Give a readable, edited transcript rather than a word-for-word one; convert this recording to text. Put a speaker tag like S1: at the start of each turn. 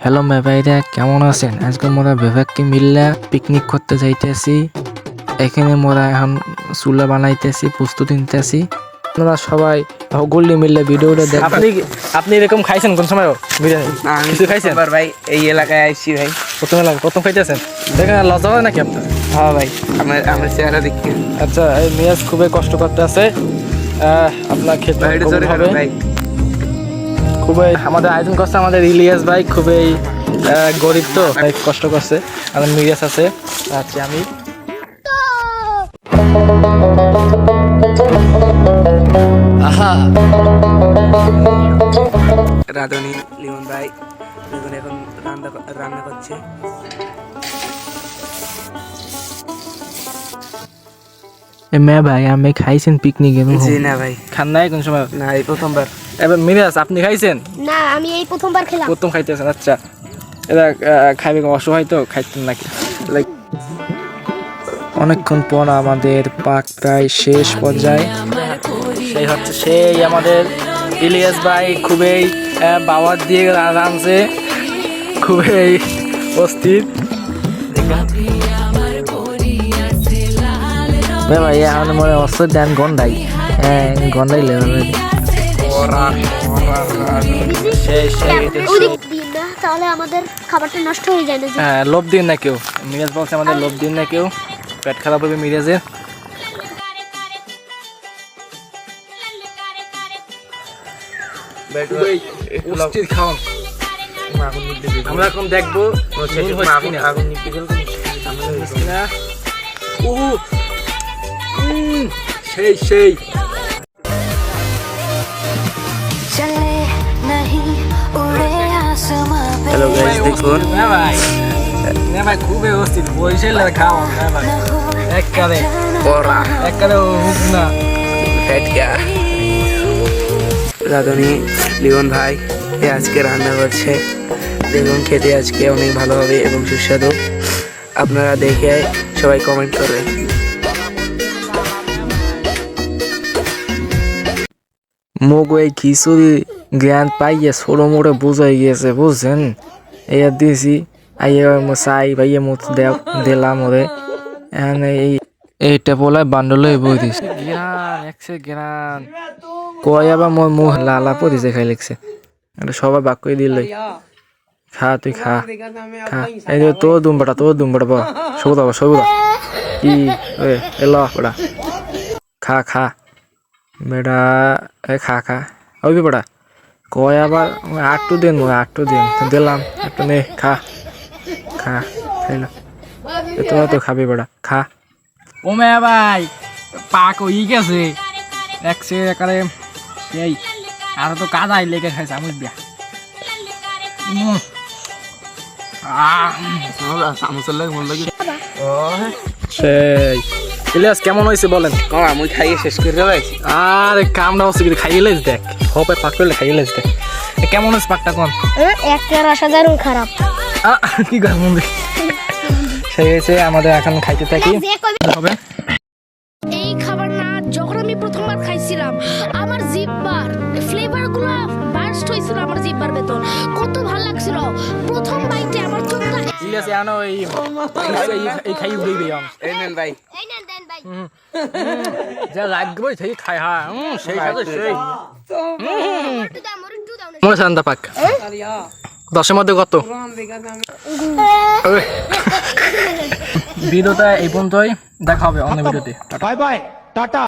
S1: Hello মে ভাইরা, কেমন আছেন? আজকে মোরা বিভাগকে মিললে পিকনিক করতে যাইতেছি। এখানে মোরা এখন চুলা বানাইতেছি, প্রস্তুতি নিতেছি। আপনারা সবাই গুল্লি মিললে ভিডিওটা দেখবেন। আপনি এরকম খাইছেন কোন সময় বিরিয়ানি? কিছু খাইছেন
S2: ভাই? এই এলাকায় আইছি ভাই,
S1: প্রথম খাইতেছেন, দেখেন লজ্জা হয় নাকি আপনার?
S2: হ্যাঁ ভাই, আমার চেহারা দেখতে।
S1: আচ্ছা, এই মিয়াজ খুবই কষ্ট করতে আছে। আপনার খেতে হবে
S2: ভাই।
S1: খুবই আমাদের আয়োজন করছে আমাদের ইলিয়াস ভাই, খুবই গরিব তো তাই কষ্ট করছে। আমাদের মিরাজ আছে, আচ্ছা আমি
S2: রাধুনি লিমন ভাই এখন রান্না করছে।
S1: মেয়ে ভাই, আমি খাইছেন পিকনিকে?
S2: জি না ভাই,
S1: খান নাই কোন সময়?
S2: না এই প্রথমবার।
S1: এবার মিরাজ, আপনি খাইছেন?
S3: না, আমি এই প্রথমবার খেলাম।
S1: প্রথম খাইতেছেন? আচ্ছা, এরা খাইবে অসহায় তো খাইতেন নাকি? লাইক অনেকক্ষণ পর আমাদের পাক প্রায় শেষ পর্যায়ে। সেই আমাদের ইলিয়াস ভাই খুবই বাবার দিয়ে রাঁধছে, খুবই অস্থির। ভাই এখন মনে অস্ত্র দেন গন্ডাই, হ্যাঁ গন্ডাই লেবে
S3: তাহলে আমাদের খাবারটা নষ্ট হয়ে যায় না।
S1: হ্যাঁ, লোভ দিন না কেউ। মিরাজ বলছে আমাদের লোভ দিন না কেউ, পেট খারাপ হবে মিরাজের। আমরা এখন দেখবো সেই সেই
S2: হ্যালো গাইস, দেখুন
S1: ভাই খুবই অস্থির বসে খাওয়া ভাই একবারে হুক না
S2: ফেটকা। রাধুনি লিমন ভাই আজকে রান্না করছে, দেখুন খেতে আজকে অনেক ভালো হবে এবং সুস্বাদু। আপনারা দেখে সবাই কমেন্ট করবেন।
S1: মুখ এই খিচুড়ি জ্ঞান পাইয়ে ছোটো মোটো বোঝাই গিয়েছে, বুঝছেন? এই দিয়েছি আইয়ে চাই ভাইয়ে মুখ দিলাম ওরে। এইটা বলে বান্ডলে বই দিছে জ্ঞান একশো জ্ঞান কয় আবার মোর মুখ লালা পড়িছে খাই লিখছে। এটা সবাই বাক করে দিল, খা তুই খা খা। এই যে তোর দুমবাটা বা সবুদা কি এলো বেটা, খা খা বেটা, খা খা ওই বেটা কয় আবার আটটু দিন দিলাম একটু নে খা খা খাইল। তোরা তো খাবি বেটা, খা। ও মেয়া ভাই পাক হয়ে গেছে একসে একারে সেই আর তো কাদাই লেগে খাইছে আমি বিয়া। সেই ইলিয়াস কেমন হয়েছে বলেন?
S2: আমি খাইয়ে শেষ করে ভাই।
S1: আরে কামটা হচ্ছে কি খাইয়ে লেস দেখ, হবে পাক করলে খাইয়ে লেস দেখ কেমন হয়েছে পাকটা কোন?
S3: একটা অসাধারণ খারাপ।
S1: কি মন সেই হয়েছে আমাদের এখন খাইতে থাকি হবে।
S3: এই খাবার না যখন আমি প্রথমবার খাইছিলাম আমার জিহ্বার ফ্লেভার গুলো বার্স্ট হয়েছিল আমার জিহ্বার ভেতর, কত ভালো লাগছিল প্রথম বাইটে। আমার চোখটা
S1: ইলিয়াস আনো এই খাই উড়ে দিলাম।
S2: এই নেন ভাই,
S3: এই নেন দেন ভাই।
S1: যা লাগবে সেই খাই, হ্যাঁ সেই সাথে সেই
S3: একটু দাও না।
S1: মনে শান্তা পাক 10-এর মধ্যে কত? ভিডিওটা এই পর্যন্তই, দেখা হবে অন্য ভিডিওতে। Bye bye, tata.